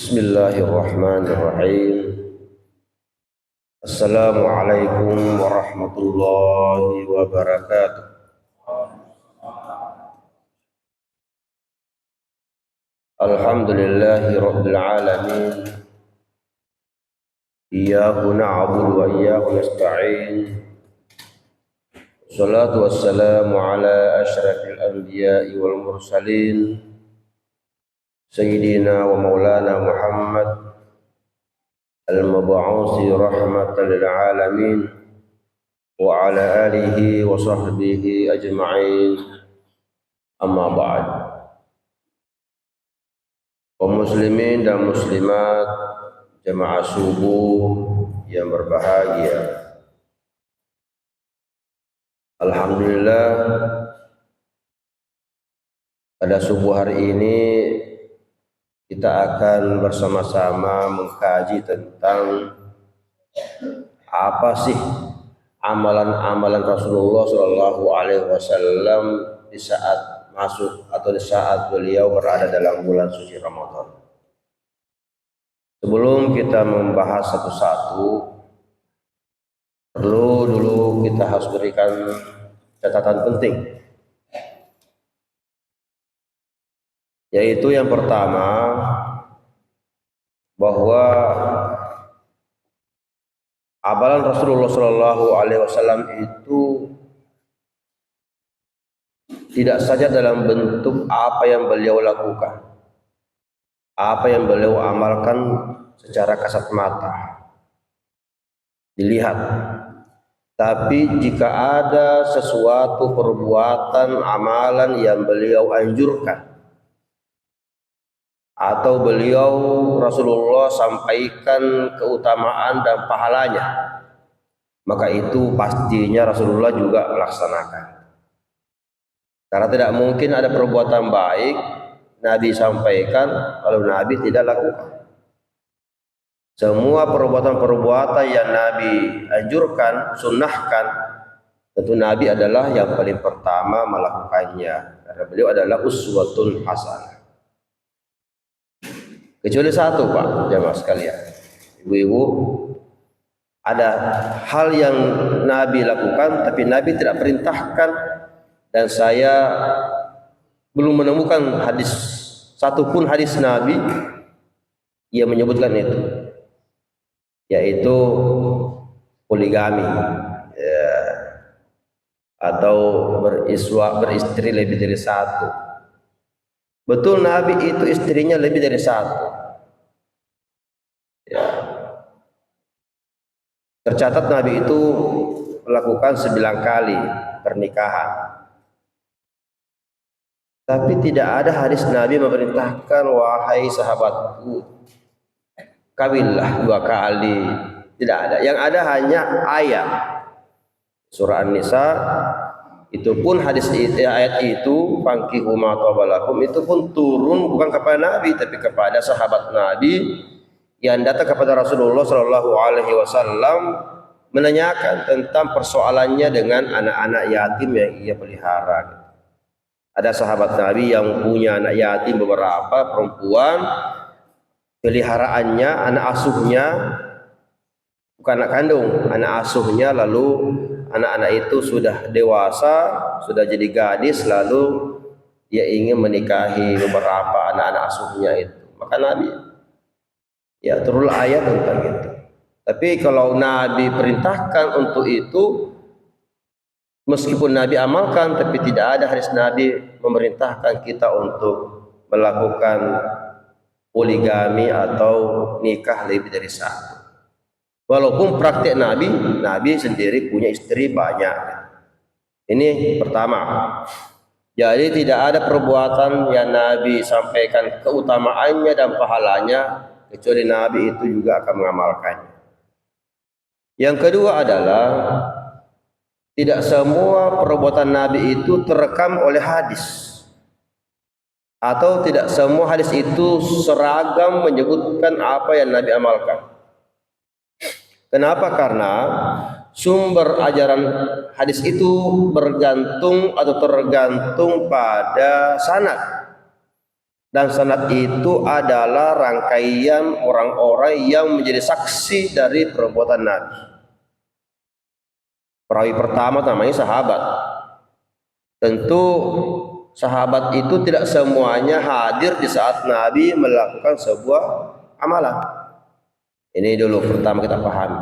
Bismillahirrahmanirrahim. Assalamualaikum warahmatullahi wabarakatuh. Alhamdulillahi rabbil alamin. Iyyahu na'budu wa iyyahu nasta'in. Wassalatu wassalamu ala asyrafil anbiya'i wal mursalin. Sayyidina wa maulana Muhammad al-mab'uusi rahmatan lil alamin wa ala alihi wa sahbihi ajma'in. Amma ba'd. Kaum muslimin dan muslimat jamaah subuh yang berbahagia, alhamdulillah pada subuh hari ini kita akan bersama-sama mengkaji tentang apa sih amalan-amalan Rasulullah Shallallahu Alaihi Wasallam di saat masuk atau di saat beliau berada dalam bulan suci Ramadan. Sebelum kita membahas satu-satu, perlu dulu kita harus berikan catatan penting, yaitu yang pertama bahwa amalan Rasulullah Shallallahu Alaihi Wasallam itu tidak saja dalam bentuk apa yang beliau lakukan, apa yang beliau amalkan secara kasat mata dilihat, tapi jika ada sesuatu perbuatan amalan yang beliau anjurkan atau beliau Rasulullah sampaikan keutamaan dan pahalanya, maka itu pastinya Rasulullah juga melaksanakan. Karena tidak mungkin ada perbuatan baik Nabi sampaikan kalau Nabi tidak lakukan. Semua perbuatan-perbuatan yang Nabi anjurkan, sunnahkan, tentu Nabi adalah yang paling pertama melakukannya, karena beliau adalah uswatun hasanah. Kecuali satu, Pak, jamaah sekalian, ibu-ibu, ada hal yang Nabi lakukan tapi Nabi tidak perintahkan, dan saya belum menemukan hadis satupun hadis Nabi yang menyebutkan itu, yaitu poligami, ya, atau beristri lebih dari satu. Betul Nabi itu istrinya lebih dari satu. Ya. Tercatat Nabi itu melakukan 9 kali pernikahan. Tapi tidak ada hadis Nabi memerintahkan, wahai sahabatku, kawinlah 2 kali. Tidak ada. Yang ada hanya ayat surah An-Nisa. Itu pun hadis ayat itu, fankihu ma qabalakum, itu pun turun bukan kepada Nabi tapi kepada sahabat Nabi yang datang kepada Rasulullah Shallallahu Alaihi Wasallam menanyakan tentang persoalannya dengan anak-anak yatim yang ia pelihara. Ada sahabat Nabi yang punya anak yatim beberapa perempuan, peliharaannya, anak asuhnya, bukan anak kandung, anak asuhnya, lalu anak-anak itu sudah dewasa, sudah jadi gadis, lalu dia ingin menikahi beberapa anak-anak asuhnya itu. Maka Nabi ya turun ayat tentang itu. Tapi kalau Nabi perintahkan untuk itu, meskipun Nabi amalkan, tapi tidak ada hadis Nabi memerintahkan kita untuk melakukan poligami atau nikah lebih dari satu. Walaupun praktek Nabi sendiri punya istri banyak. Ini pertama. Jadi tidak ada perbuatan yang Nabi sampaikan keutamaannya dan pahalanya kecuali Nabi itu juga akan mengamalkannya. Yang kedua adalah tidak semua perbuatan Nabi itu terekam oleh hadis, atau tidak semua hadis itu seragam menyebutkan apa yang Nabi amalkan. Kenapa? Karena sumber ajaran hadis itu bergantung atau tergantung pada sanad. dan sanad itu adalah rangkaian orang-orang yang menjadi saksi dari perbuatan Nabi. Perawi pertama namanya sahabat. Tentu sahabat itu tidak semuanya hadir di saat Nabi melakukan sebuah amalan. Ini dulu pertama kita pahami.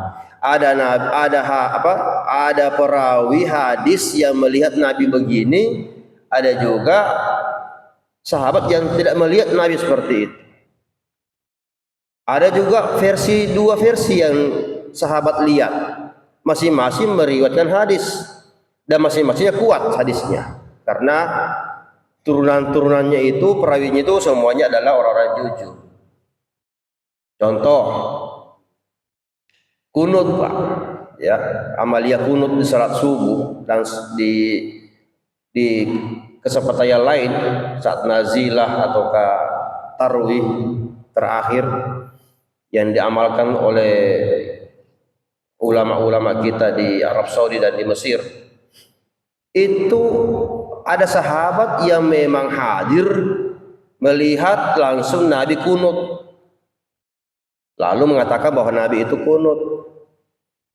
Ada perawi hadis yang melihat Nabi begini, ada juga sahabat yang tidak melihat Nabi seperti itu. Ada juga dua versi yang sahabat lihat. Masing-masing meriwayatkan hadis dan masing-masingnya kuat hadisnya. Karena turunan-turunannya itu, perawinya itu semuanya adalah orang-orang jujur. Contoh, kunut Pak, ya, amalia kunut di salat subuh dan di kesempatan yang lain saat nazilah ataukah tarwih terakhir yang diamalkan oleh ulama-ulama kita di Arab Saudi dan di Mesir. Itu ada sahabat yang memang hadir melihat langsung Nabi kunut, lalu mengatakan bahwa Nabi itu kunut.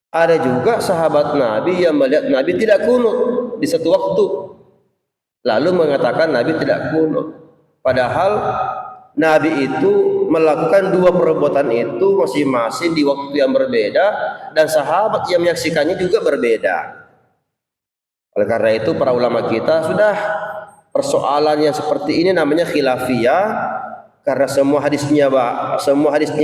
Ada juga sahabat Nabi yang melihat Nabi tidak kunut di satu waktu, lalu mengatakan Nabi tidak kunut. Padahal Nabi itu melakukan dua perbuatan itu masing-masing di waktu yang berbeda, dan sahabat yang menyaksikannya juga berbeda. Oleh karena itu para ulama kita sudah, persoalan yang seperti ini namanya khilafiyah, karena semua hadisnya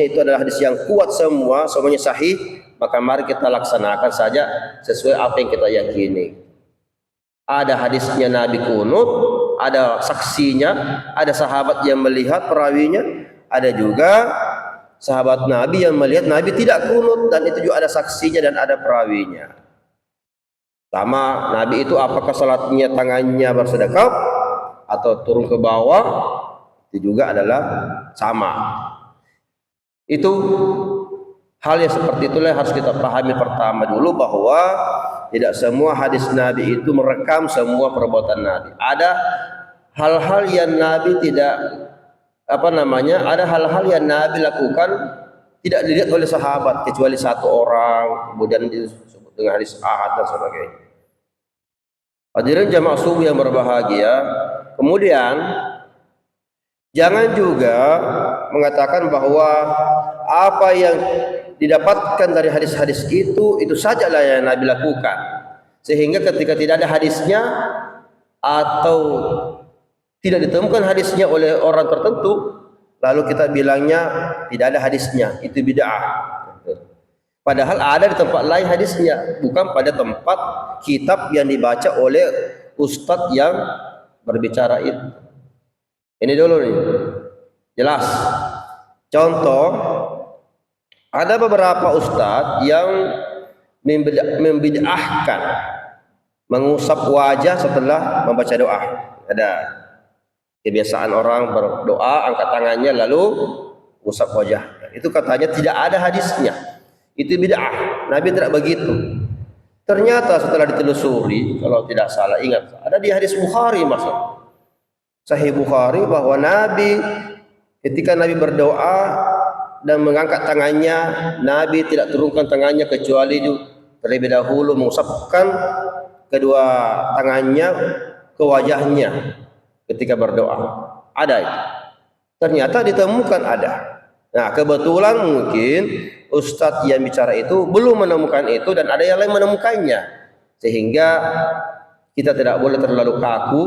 itu adalah hadis yang kuat, semuanya sahih, maka mari kita laksanakan saja sesuai apa yang kita yakini. Ada hadisnya Nabi kunut, ada saksinya, ada sahabat yang melihat perawinya, ada juga sahabat Nabi yang melihat Nabi tidak kunut dan itu juga ada saksinya dan ada perawinya. Sama Nabi itu apakah salatnya tangannya bersedekap atau turun ke bawah, itu juga adalah sama. Itu hal yang seperti itulah yang harus kita pahami pertama dulu, bahwa tidak semua hadis Nabi itu merekam semua perbuatan Nabi. Ada hal-hal yang Nabi tidak ada hal-hal yang Nabi lakukan tidak dilihat oleh sahabat kecuali satu orang, kemudian disebut dengan hadis ahad dan sebagainya. Hadirin jamaah subuh yang berbahagia, kemudian jangan juga mengatakan bahwa apa yang didapatkan dari hadis-hadis itu sajalah yang Nabi lakukan, sehingga ketika tidak ada hadisnya atau tidak ditemukan hadisnya oleh orang tertentu, lalu kita bilangnya tidak ada hadisnya, itu bid'ah. Padahal ada di tempat lain hadisnya, bukan pada tempat kitab yang dibaca oleh ustadz yang berbicara itu. Ini dulu nih, jelas. Contoh, ada beberapa ustadz yang membid'ahkan mengusap wajah setelah membaca doa. Ada kebiasaan orang berdoa angkat tangannya lalu usap wajah. Itu katanya tidak ada hadisnya. Itu bid'ah. Nabi tidak begitu. Ternyata setelah ditelusuri, kalau tidak salah ingat, ada di hadis Bukhari, masuk Sahih Bukhari, bahwa Nabi ketika Nabi berdoa dan mengangkat tangannya, Nabi tidak turunkan tangannya kecuali terlebih dahulu mengusapkan kedua tangannya ke wajahnya ketika berdoa. Ada itu. Ternyata ditemukan ada. Nah, kebetulan mungkin ustadz yang bicara itu belum menemukan itu dan ada yang lain menemukannya, sehingga kita tidak boleh terlalu kaku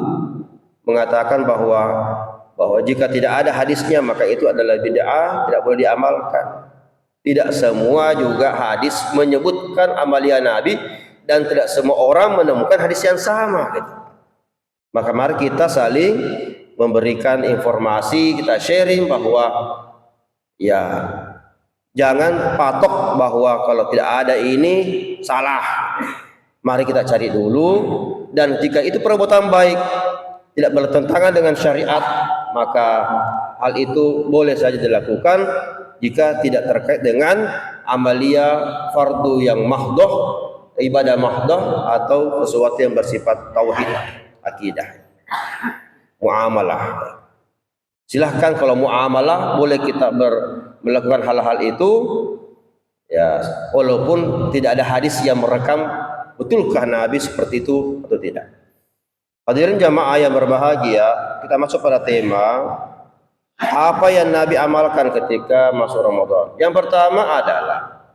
mengatakan bahwa jika tidak ada hadisnya maka itu adalah bid'ah, tidak boleh diamalkan. Tidak semua juga hadis menyebutkan amalia Nabi dan tidak semua orang menemukan hadis yang sama gitu. Maka mari kita saling memberikan informasi, kita sharing bahwa ya jangan patok bahwa kalau tidak ada ini salah. Mari kita cari dulu, dan jika itu perbuatan baik tidak bertentangan dengan syariat, maka hal itu boleh saja dilakukan jika tidak terkait dengan amalia fardu yang mahdoh, ibadah mahdoh, atau sesuatu yang bersifat tauhid, akidah, muamalah. Silahkan kalau muamalah boleh kita melakukan hal-hal itu, ya walaupun tidak ada hadis yang merekam betulkah Nabi seperti itu atau tidak. Hadirin jamaah yang berbahagia, kita masuk pada tema apa yang Nabi amalkan ketika masuk Ramadan. Yang pertama adalah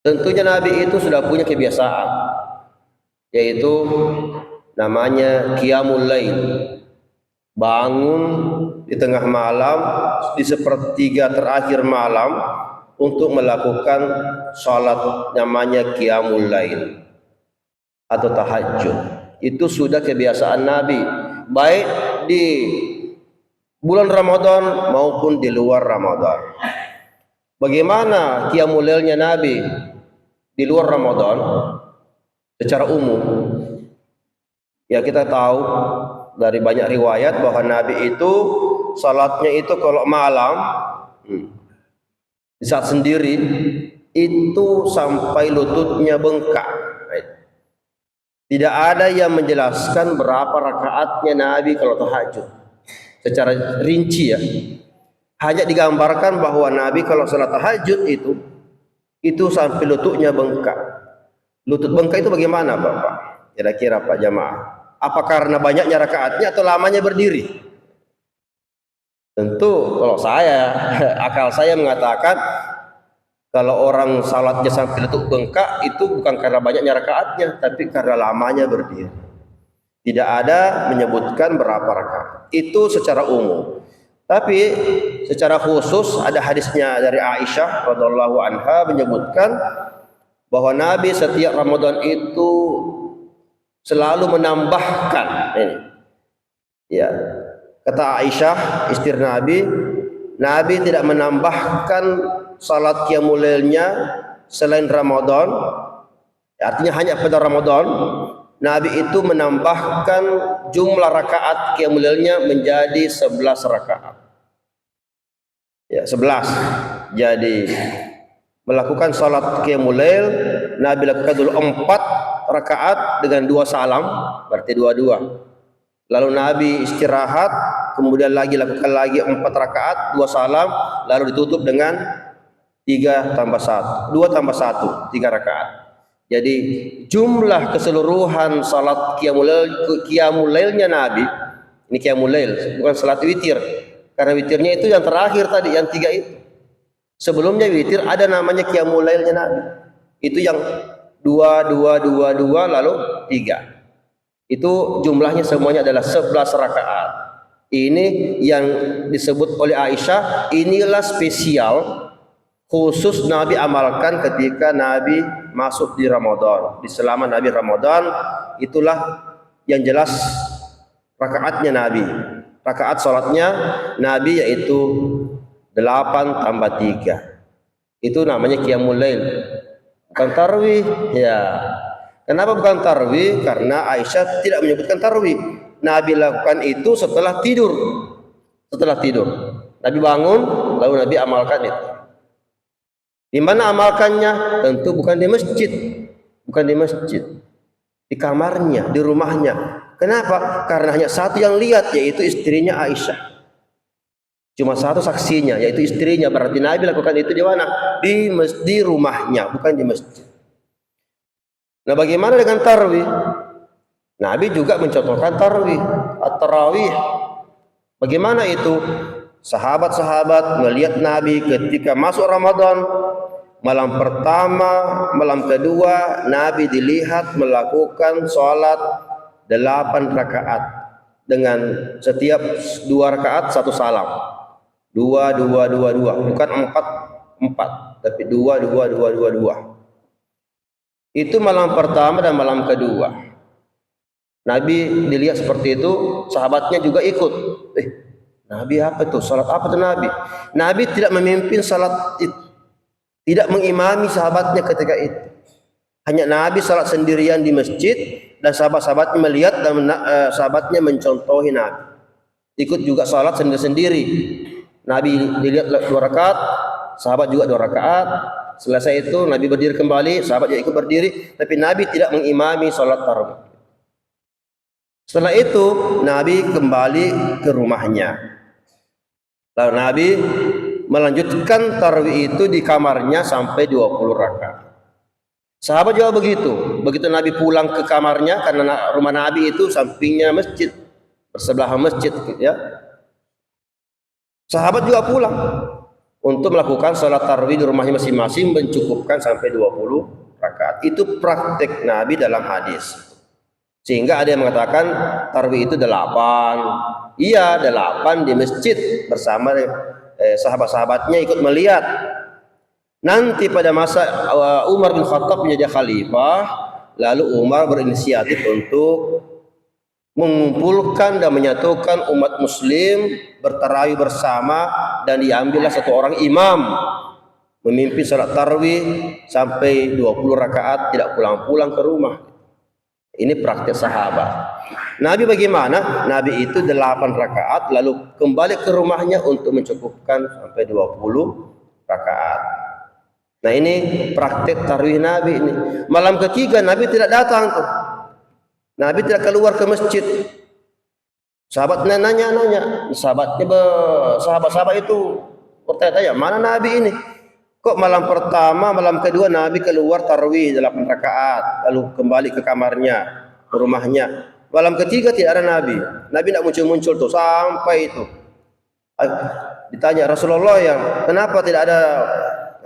tentunya Nabi itu sudah punya kebiasaan, yaitu namanya qiyamul lail. Bangun di tengah malam, di sepertiga terakhir malam untuk melakukan salat namanya qiyamul lail atau tahajud. Itu sudah kebiasaan Nabi, baik di bulan Ramadan maupun di luar Ramadan. Bagaimana qiyamul lailnya Nabi di luar Ramadan secara umum? Ya kita tahu dari banyak riwayat bahwa Nabi itu salatnya itu kalau malam di saat sendiri itu sampai lututnya bengkak. Tidak ada yang menjelaskan berapa rakaatnya Nabi kalau tahajud secara rinci ya. Hanya digambarkan bahwa Nabi kalau salat tahajud itu sampai lututnya bengkak. Lutut bengkak itu bagaimana Bapak? Kira-kira Pak jamaah? Apa karena banyaknya rakaatnya atau lamanya berdiri? Tentu kalau saya, akal saya mengatakan kalau orang salatnya sampai lutut bengkak itu bukan karena banyaknya rakaatnya, tapi karena lamanya berdiri. Tidak ada menyebutkan berapa rakaat. Itu secara umum. Tapi secara khusus ada hadisnya dari Aisyah radhiallahu anha menyebutkan bahwa Nabi setiap Ramadan itu selalu menambahkan ini. Ya. Kata Aisyah istri Nabi, Nabi tidak menambahkan salat qiyamul lailnya selain Ramadan. Artinya hanya pada Ramadan Nabi itu menambahkan jumlah rakaat qiyamul lailnya menjadi 11 rakaat. Ya, 11. Jadi melakukan salat qiyamul lail Nabi lakukan dulu 4 rakaat dengan 2 salam, berarti 22. Lalu Nabi istirahat, kemudian lakukan lagi 4 rakaat, 2 salam, lalu ditutup dengan 3 tambah 1, 2 tambah 1, 3 rakaat. Jadi jumlah keseluruhan salat qiyamul lailnya Nabi, ini qiyamul lail, bukan salat witir. Karena witirnya itu yang terakhir tadi, yang 3 itu. Sebelumnya witir ada namanya qiyamul lailnya Nabi. Itu yang 2 2 2 2 lalu 3. Itu jumlahnya semuanya adalah 11 rakaat. Ini yang disebut oleh Aisyah, inilah spesial khusus Nabi amalkan ketika Nabi masuk di Ramadan. Di selama Nabi Ramadan, itulah yang jelas rakaatnya Nabi. Rakaat salatnya Nabi yaitu 8 tambah 3. Itu namanya qiyamul lail. Bukan tarawih, ya. Kenapa bukan tarawih? Karena Aisyah tidak menyebutkan tarawih. Nabi lakukan itu setelah tidur. Setelah tidur. Nabi bangun, lalu Nabi amalkan itu. Di mana amalkannya? Tentu bukan di masjid. Bukan di masjid. Di kamarnya, di rumahnya. Kenapa? Karena hanya satu yang lihat, yaitu istrinya Aisyah. Cuma satu saksinya, yaitu istrinya. Berarti Nabi lakukan itu di mana? Di rumahnya, bukan di masjid. Nah, bagaimana dengan tarawih? Nabi juga mencontohkan tarawih, at-tarawih. Bagaimana itu? Sahabat-sahabat melihat Nabi ketika masuk Ramadan, malam pertama, malam kedua, Nabi dilihat melakukan sholat 8 rakaat dengan setiap 2 rakaat 1 salam. 2 2 2 2, bukan 4 4, tapi 2 2 2 2 2. Itu malam pertama dan malam kedua. Nabi dilihat seperti itu, sahabatnya juga ikut. Nabi apa itu? Salat apa itu Nabi? Nabi tidak memimpin salat itu. Tidak mengimami sahabatnya ketika itu. Hanya Nabi salat sendirian di masjid dan sahabat-sahabatnya melihat dan sahabatnya mencontohi Nabi. Ikut juga salat sendiri-sendiri. Nabi dilihat 2 rakaat, sahabat juga 2 rakaat. Selesai itu Nabi berdiri kembali, sahabat juga ikut berdiri, tapi Nabi tidak mengimami salat tarawih. Setelah itu Nabi kembali ke rumahnya. Lalu Nabi melanjutkan tarawih itu di kamarnya sampai 20 rakaat. Sahabat juga begitu. Begitu Nabi pulang ke kamarnya, karena rumah Nabi itu sampingnya masjid, bersebelahan masjid, ya. Sahabat juga pulang untuk melakukan salat tarawih di rumahnya masing-masing, mencukupkan sampai 20 rakaat. Itu praktek Nabi dalam hadis. Sehingga ada yang mengatakan tarawih itu 8. Iya, 8 di masjid bersama sahabat-sahabatnya ikut melihat. Nanti pada masa Umar bin Khattab menjadi khalifah, lalu Umar berinisiatif untuk mengumpulkan dan menyatukan umat muslim bertarawih bersama, dan diambillah satu orang imam memimpin salat tarawih sampai 20 rakaat, tidak pulang-pulang ke rumah. Ini praktek sahabat. Nabi bagaimana? Nabi itu 8 rakaat lalu kembali ke rumahnya untuk mencukupkan sampai 20 rakaat. Nah, ini praktek tarawih Nabi ini. Malam ketiga Nabi tidak datang tuh. Nabi tidak keluar ke masjid. Sahabatnya nanya-nanya, sahabat-sahabat itu bertanya-tanya, mana Nabi ini? Kok malam pertama, malam kedua Nabi keluar tarawih 8 rakaat, lalu kembali ke kamarnya, ke rumahnya. Malam ketiga tidak ada Nabi. Nabi tidak muncul-muncul tuh sampai itu. Ditanya Rasulullah, yang kenapa tidak ada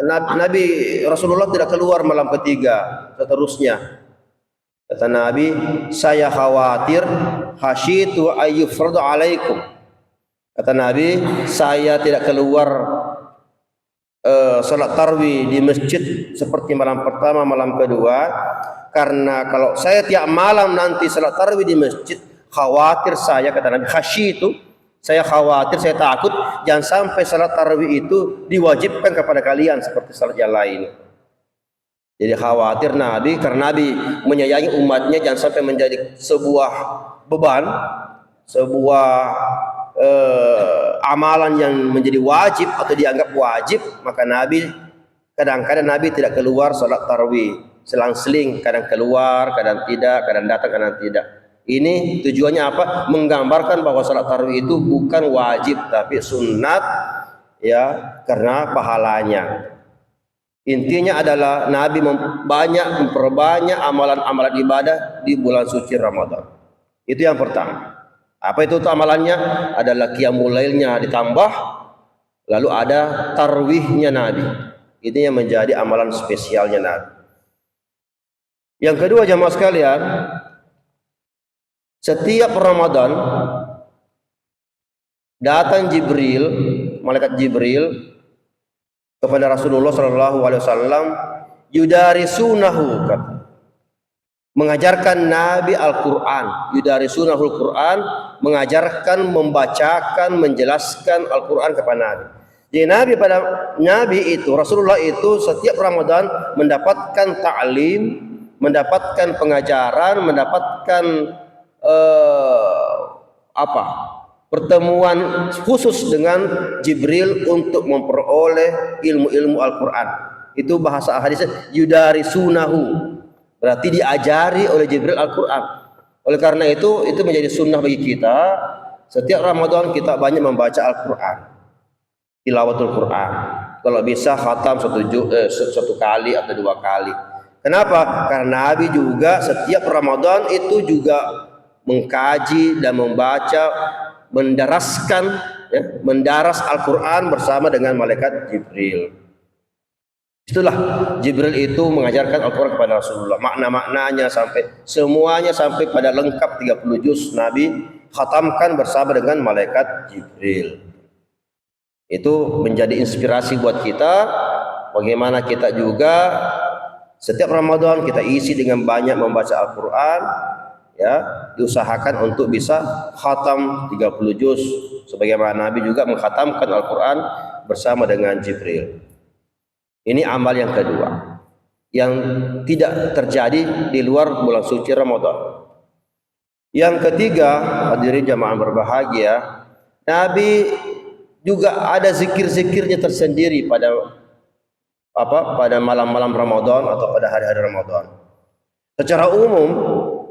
Nabi Rasulullah tidak keluar malam ketiga, seterusnya. Kata Nabi, saya khawatir khasyitu ayyufradu alaikum. Kata Nabi, saya tidak keluar salat tarawih di masjid seperti malam pertama, malam kedua, karena kalau saya tiap malam nanti salat tarawih di masjid, khawatir saya, kata Nabi, khasyitu, saya khawatir, saya takut jangan sampai salat tarawih itu diwajibkan kepada kalian seperti salat yang lain. Jadi khawatir Nabi, karena Nabi menyayangi umatnya jangan sampai menjadi sebuah beban, sebuah amalan yang menjadi wajib atau dianggap wajib. Maka Nabi kadang-kadang Nabi tidak keluar salat tarawih, selang-seling, kadang keluar, kadang tidak, kadang datang, kadang tidak. Ini tujuannya apa? Menggambarkan bahwa salat tarawih itu bukan wajib tapi sunat, ya, karena pahalanya. Intinya adalah Nabi memperbanyak amalan-amalan ibadah di bulan suci Ramadan. Itu yang pertama. Apa itu amalannya? Adalah qiyamul lailnya ditambah, lalu ada tarwihnya Nabi. Ini yang menjadi amalan spesialnya Nabi. Yang kedua, jamaah sekalian, setiap Ramadan datang Jibril, malaikat Jibril kepada Rasulullah sallallahu alaihi wasallam, yudarisunahu, mengajarkan Nabi Al-Qur'an. Yudarisunahul Qur'an, mengajarkan, membacakan, menjelaskan Al-Qur'an kepada Nabi. Jadi Nabi itu, Rasulullah itu setiap Ramadan mendapatkan ta'lim, mendapatkan pengajaran, mendapatkan pertemuan khusus dengan Jibril untuk memperoleh ilmu-ilmu Al-Quran. Itu bahasa hadisnya yudarisunahu, berarti diajari oleh Jibril Al-Quran. Oleh karena itu menjadi sunnah bagi kita. Setiap Ramadan kita banyak membaca Al-Quran, tilawatul Quran. Kalau bisa khatam satu kali atau 2 kali. Kenapa? Karena Nabi juga setiap Ramadan itu juga mengkaji dan membaca, mendaras Al-Quran bersama dengan malaikat Jibril. Itulah Jibril itu mengajarkan Al-Quran kepada Rasulullah, makna-maknanya semuanya sampai pada lengkap 30 juz Nabi khatamkan bersama dengan malaikat Jibril. Itu menjadi inspirasi buat kita, bagaimana kita juga setiap Ramadan kita isi dengan banyak membaca Al-Quran, ya, diusahakan untuk bisa khatam 30 juz sebagaimana Nabi juga mengkhatamkan Al-Quran bersama dengan Jibril. Ini amal yang kedua yang tidak terjadi di luar bulan suci Ramadan. Yang ketiga, hadirin jamaah berbahagia, Nabi juga ada zikir-zikirnya tersendiri pada malam-malam Ramadan atau pada hari-hari Ramadan. Secara umum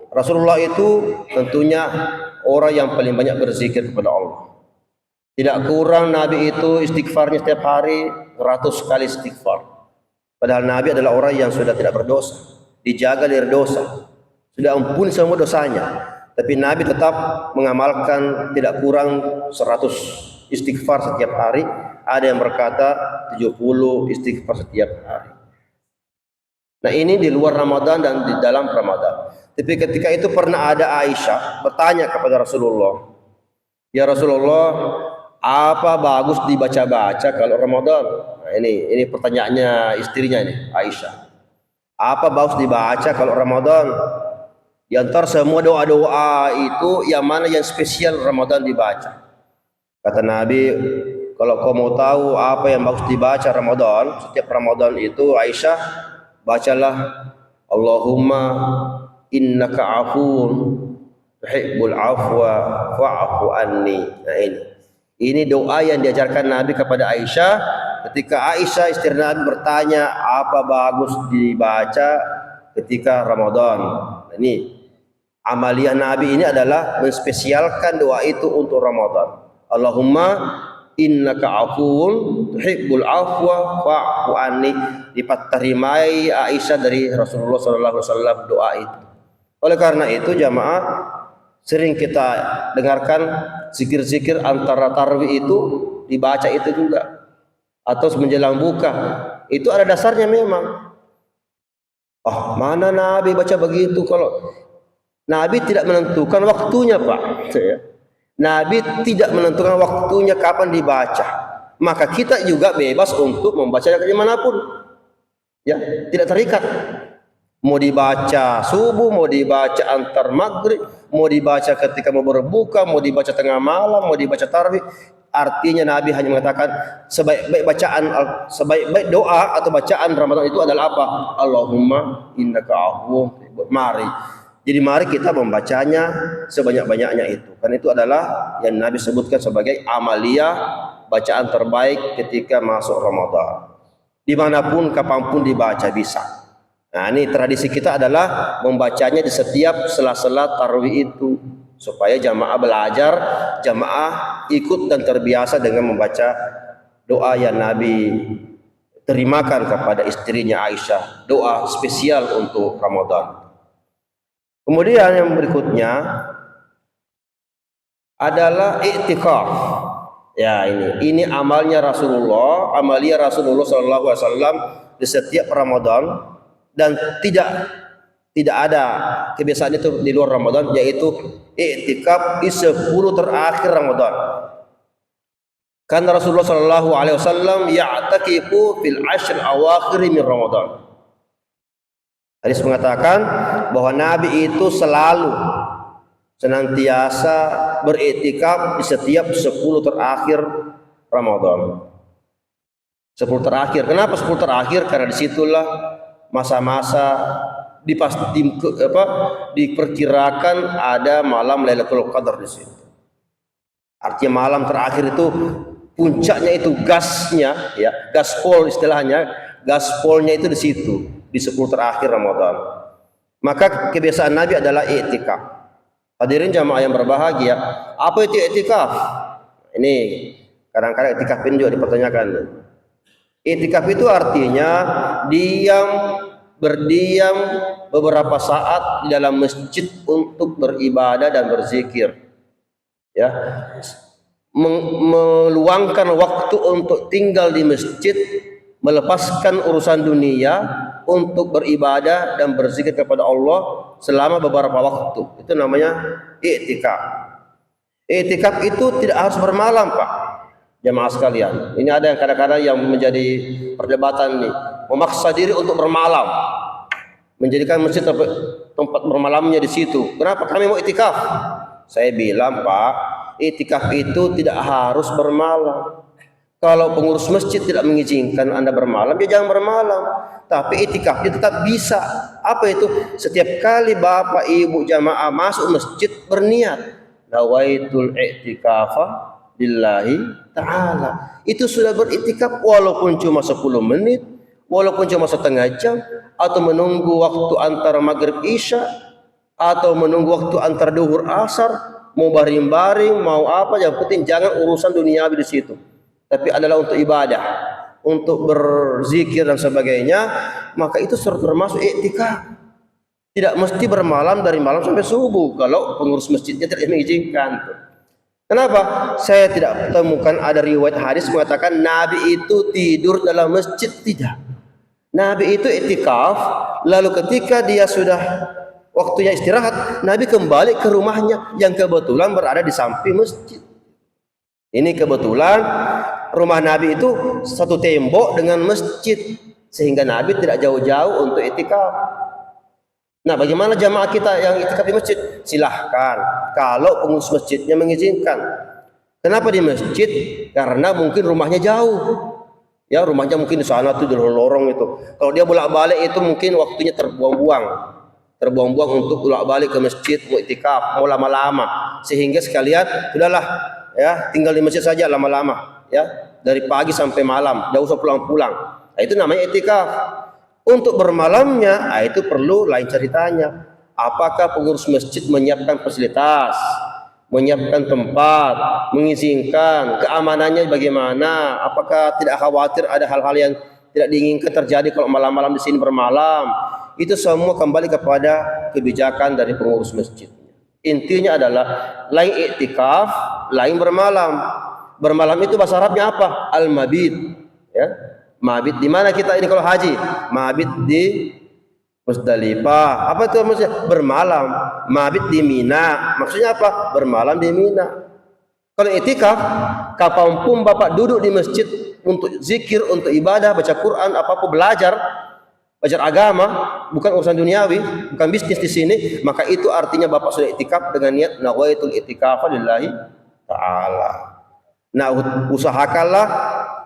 Rasulullah itu tentunya orang yang paling banyak berzikir kepada Allah. Tidak kurang Nabi itu istighfarnya setiap hari 100 kali istighfar. Padahal Nabi adalah orang yang sudah tidak berdosa, dijaga dari dosa, sudah ampun semua dosanya. Tapi Nabi tetap mengamalkan tidak kurang 100 istighfar setiap hari. Ada yang berkata 70 istighfar setiap hari. Nah ini di luar Ramadan dan di dalam Ramadan. Tapi ketika itu pernah ada Aisyah bertanya kepada Rasulullah, ya Rasulullah, apa bagus dibaca-baca kalau Ramadan? Nah, ini pertanyaannya istrinya ini, Aisyah. Apa bagus dibaca kalau Ramadan? Di antara semua doa-doa itu yang mana yang spesial Ramadan dibaca? Kata Nabi, kalau kau mau tahu apa yang bagus dibaca Ramadan, setiap Ramadan itu Aisyah, bacalah Allahumma innaka afun tuhibbul afwa fa'fu anni. Nah ini doa yang diajarkan Nabi kepada Aisyah ketika Aisyah istri Nabi bertanya apa bagus dibaca ketika Ramadan. Ini amaliyah Nabi ini adalah menspesialkan doa itu untuk Ramadan. Allahumma innaka afuun tuhibbul afwa fa'fu anni. Diterimai Aisyah dari Rasulullah SAW doa itu. Oleh karena itu jamaah sering kita dengarkan zikir-zikir antara tarawih itu dibaca itu juga, atau menjelang buka itu ada dasarnya memang. Oh mana Nabi baca begitu? Kalau Nabi tidak menentukan waktunya Pak, Nabi tidak menentukan waktunya kapan dibaca, maka kita juga bebas untuk membacanya dimanapun, ya tidak terikat. Mau dibaca subuh, mau dibaca antar maghrib, mau dibaca ketika mau berbuka, mau dibaca tengah malam, mau dibaca tarawih. Artinya Nabi hanya mengatakan sebaik-baik doa atau bacaan Ramadan itu adalah apa? Allahumma innaka afuwun. Mari. Jadi mari kita membacanya sebanyak-banyaknya itu. Karena itu adalah yang Nabi sebutkan sebagai amaliyah bacaan terbaik ketika masuk Ramadan. Dimanapun, kapanpun dibaca bisa. Nah ini tradisi kita adalah membacanya di setiap sela-sela tarawih itu, supaya jamaah belajar, jamaah ikut dan terbiasa dengan membaca doa yang Nabi terimakan kepada istrinya Aisyah, doa spesial untuk Ramadan. Kemudian yang berikutnya adalah i'tikaf. Ya ini amalnya Rasulullah, amalia Rasulullah SAW di setiap Ramadan. Dan tidak ada kebiasaan itu di luar Ramadan, yaitu i'tikaf di 10 terakhir Ramadan. Karena Rasulullah SAW ya'takifu fil 10 awakhir min Ramadan. Hadis mengatakan bahwa Nabi itu selalu senantiasa beriktikaf di setiap 10 terakhir Ramadan. 10 terakhir. Kenapa 10 terakhir? Karena disitulah masa-masa diperkirakan ada malam Lailatul Qadar di situ. Artinya malam terakhir itu puncaknya itu gasnya, ya, gaspol istilahnya, gaspolnya itu di situ, di 10 terakhir Ramadan. Maka kebiasaan Nabi adalah i'tikaf. Hadirin jamaah yang berbahagia, apa itu i'tikaf? Ini kadang-kadang i'tikaf ini juga dipertanyakan. I'tikaf itu artinya berdiam beberapa saat di dalam masjid untuk beribadah dan berzikir. Ya. Meluangkan waktu untuk tinggal di masjid, melepaskan urusan dunia untuk beribadah dan berzikir kepada Allah selama beberapa waktu. Itu namanya i'tikaf. I'tikaf itu tidak harus bermalam, Pak. Jamaah sekalian, ini ada yang kadang-kadang yang menjadi perdebatan nih, memaksa diri untuk bermalam, menjadikan masjid tempat bermalamnya di situ. Kenapa kami mau i'tikaf? Saya bilang, Pak, i'tikaf itu tidak harus bermalam. Kalau pengurus masjid tidak mengizinkan Anda bermalam, ya jangan bermalam. Tapi i'tikaf itu tetap bisa. Apa itu? Setiap kali Bapak Ibu jamaah masuk masjid berniat, nawaitul i'tikafa lillahi ta'ala. Itu sudah beriktikaf walaupun cuma 10 menit, walaupun cuma setengah jam, atau menunggu waktu antara maghrib isya, atau menunggu waktu antara duhur asar, mau baring-baring, mau apa, yang penting jangan urusan duniawi di situ. Tapi adalah untuk ibadah, untuk berzikir dan sebagainya, maka itu termasuk iktikaf. Tidak mesti bermalam dari malam sampai subuh kalau pengurus masjidnya tidak mengizinkan. Kenapa? Saya tidak temukan ada riwayat hadis mengatakan Nabi itu tidur dalam masjid, tidak. Nabi itu iktikaf, lalu ketika dia sudah waktunya istirahat, Nabi kembali ke rumahnya yang kebetulan berada di samping masjid. Ini kebetulan rumah Nabi itu satu tembok dengan masjid, sehingga Nabi tidak jauh-jauh untuk iktikaf. Nah, bagaimana jamaah kita yang itikaf di masjid? Silahkan, kalau pengurus masjidnya mengizinkan. Kenapa di masjid? Karena mungkin rumahnya jauh. Ya, rumahnya mungkin di sana tuh di lorong itu. Kalau dia bolak-balik itu mungkin waktunya terbuang-buang untuk bolak-balik ke masjid mau itikaf, mau lama-lama. Sehingga sekalian sudahlah, ya, tinggal di masjid saja lama-lama, ya, dari pagi sampai malam, jauh usah pulang-pulang. Nah, itu namanya itikaf. Untuk bermalamnya, itu perlu lain ceritanya. Apakah pengurus masjid menyiapkan fasilitas, menyiapkan tempat, mengizinkan, keamanannya bagaimana? Apakah tidak khawatir ada hal-hal yang tidak diinginkan terjadi kalau malam-malam di sini bermalam? Itu semua kembali kepada kebijakan dari pengurus masjid. Intinya adalah lain iktikaf, lain bermalam. Bermalam itu bahasa Arabnya apa? Al-mabit, ya. Mabit di mana kita ini kalau haji? Mabit di Musdalifah. Apa itu maksudnya? Bermalam. Mabit di Mina. Maksudnya apa? Bermalam di Mina. Kalau itikaf, kapanpun Bapak duduk di masjid untuk zikir, untuk ibadah, baca Quran, apapun, belajar agama, bukan urusan duniawi, bukan bisnis di sini, maka itu artinya Bapak sudah itikaf dengan niat nawaitul itikafa lillahi ta'ala. Nah, usahakanlah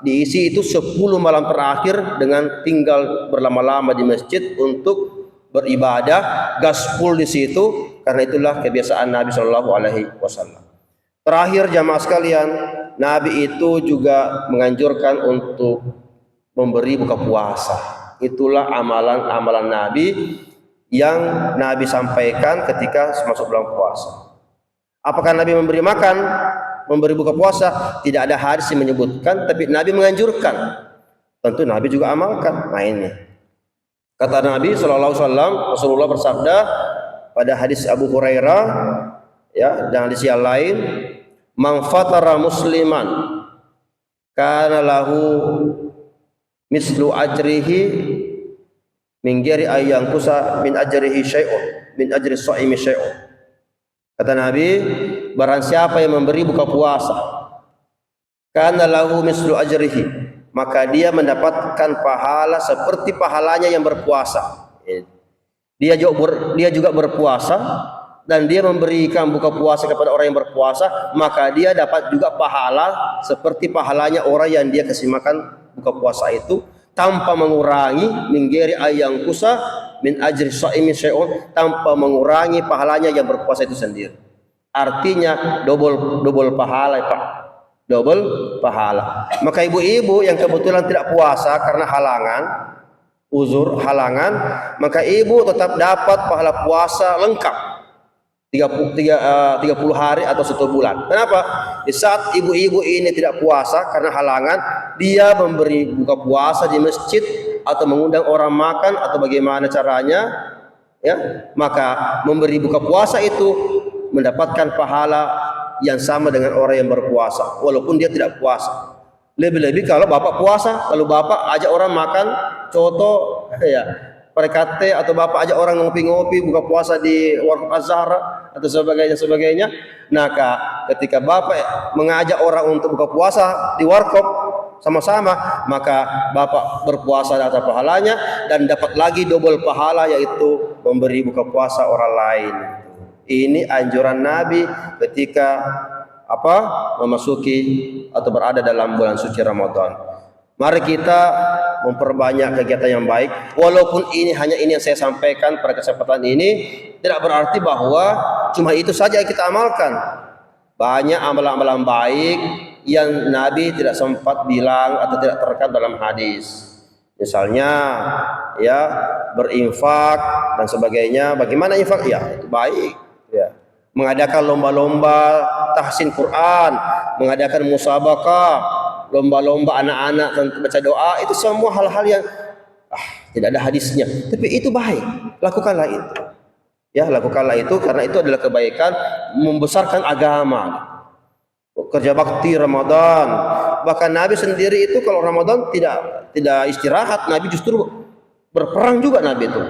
diisi itu 10 malam terakhir dengan tinggal berlama-lama di masjid untuk beribadah, gaspul di situ, karena itulah kebiasaan Nabi Shallallahu Alaihi Wasallam. Terakhir jamaah sekalian, Nabi itu juga menganjurkan untuk memberi buka puasa. Itulah amalan-amalan Nabi yang Nabi sampaikan ketika masuk bulan puasa. Apakah Nabi memberi makan, memberi buka puasa? Tidak ada hadis yang menyebutkan, tapi Nabi menganjurkan. Tentu Nabi juga amalkan. Nah, ini kata Nabi SAW, Rasulullah bersabda pada hadis Abu Hurairah, ya, dan hadis yang lain, "Man fatara musliman kana lahu mislu ajrihi min ghairi ayyan kusa min ajrihi syai'un min ajri shaimi syai'un." Kata Nabi, barang siapa yang memberi buka puasa, kana lahu mislu ajrihi, maka dia mendapatkan pahala seperti pahalanya yang berpuasa. Dia juga berpuasa dan dia memberikan buka puasa kepada orang yang berpuasa, maka dia dapat juga pahala seperti pahalanya orang yang dia kasih makan buka puasa itu, tanpa mengurangi min ghairi ayang kusa min ajri shaimi syai'un, tanpa mengurangi pahalanya yang berpuasa itu sendiri. Artinya double pahala, Pak. Double pahala. Maka ibu-ibu yang kebetulan tidak puasa karena halangan, uzur halangan, maka ibu tetap dapat pahala puasa lengkap 30 hari atau 1 bulan. Kenapa? Di saat ibu-ibu ini tidak puasa karena halangan, dia memberi buka puasa di masjid atau mengundang orang makan atau bagaimana caranya, ya, maka memberi buka puasa itu mendapatkan pahala yang sama dengan orang yang berpuasa walaupun dia tidak puasa. Lebih-lebih kalau Bapak puasa, lalu Bapak ajak orang makan coto, ya, perikate, atau Bapak ajak orang ngopi-ngopi buka puasa di warung Azhar atau sebagainya. Nah, ketika Bapak mengajak orang untuk buka puasa di warkop sama-sama, maka Bapak berpuasa atas pahalanya dan dapat lagi double pahala, yaitu memberi buka puasa orang lain. Ini anjuran Nabi ketika memasuki atau berada dalam bulan suci Ramadan. Mari kita memperbanyak kegiatan yang baik. Walaupun ini yang saya sampaikan pada kesempatan ini, tidak berarti bahwa cuma itu saja yang kita amalkan. Banyak amalan-amalan baik yang Nabi tidak sempat bilang atau tidak terekam dalam hadis. Misalnya, ya, berinfak dan sebagainya. Bagaimana infak? Ya, itu baik. Ya. mengadakan lomba-lomba tahsin Quran, mengadakan musabaqah, lomba-lomba anak-anak baca doa, itu semua hal-hal yang tidak ada hadisnya, tapi itu baik, lakukanlah itu. Ya, lakukanlah itu karena itu adalah kebaikan, membesarkan agama. Kerja bakti Ramadan, bahkan Nabi sendiri itu kalau Ramadan tidak istirahat, Nabi justru berperang juga Nabi itu.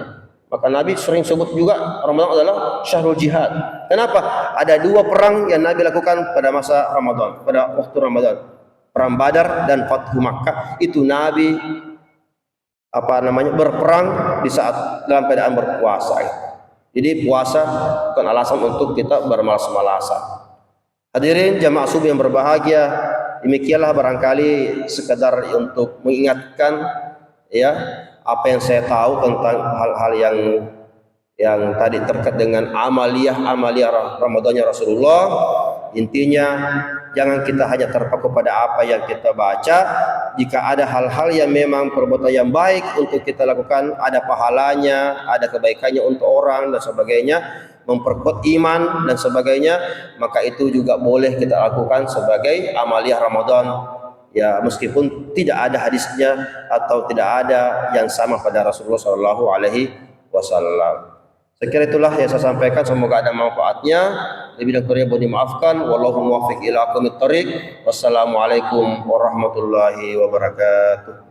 Maka Nabi sering sebut juga Ramadan adalah syahrul jihad. Kenapa? Ada dua perang yang Nabi lakukan pada masa Ramadan, pada waktu Ramadan. Perang Badar dan Fathu Makkah. Itu Nabi berperang di saat dalam keadaan berpuasa. Jadi puasa bukan alasan untuk kita bermalas-malasan. Hadirin jamaah subuh yang berbahagia, demikianlah barangkali sekedar untuk mengingatkan ya apa yang saya tahu tentang hal-hal yang tadi terkait dengan amaliyah Ramadannya Rasulullah. Intinya jangan kita hanya terpaku pada apa yang kita baca. Jika ada hal-hal yang memang perbuatan yang baik untuk kita lakukan, ada pahalanya, ada kebaikannya untuk orang dan sebagainya, memperkuat iman dan sebagainya, maka itu juga boleh kita lakukan sebagai amaliyah Ramadan. Ya, meskipun tidak ada hadisnya atau tidak ada yang sama pada Rasulullah Shallallahu Alaihi Wasallam. Saya kira itulah yang saya sampaikan, semoga ada manfaatnya. Lebih dan kurangnya mohon dimaafkan. Wallahu muwaffiq ila aqwamit thoriq. Wassalamualaikum warahmatullahi wabarakatuh.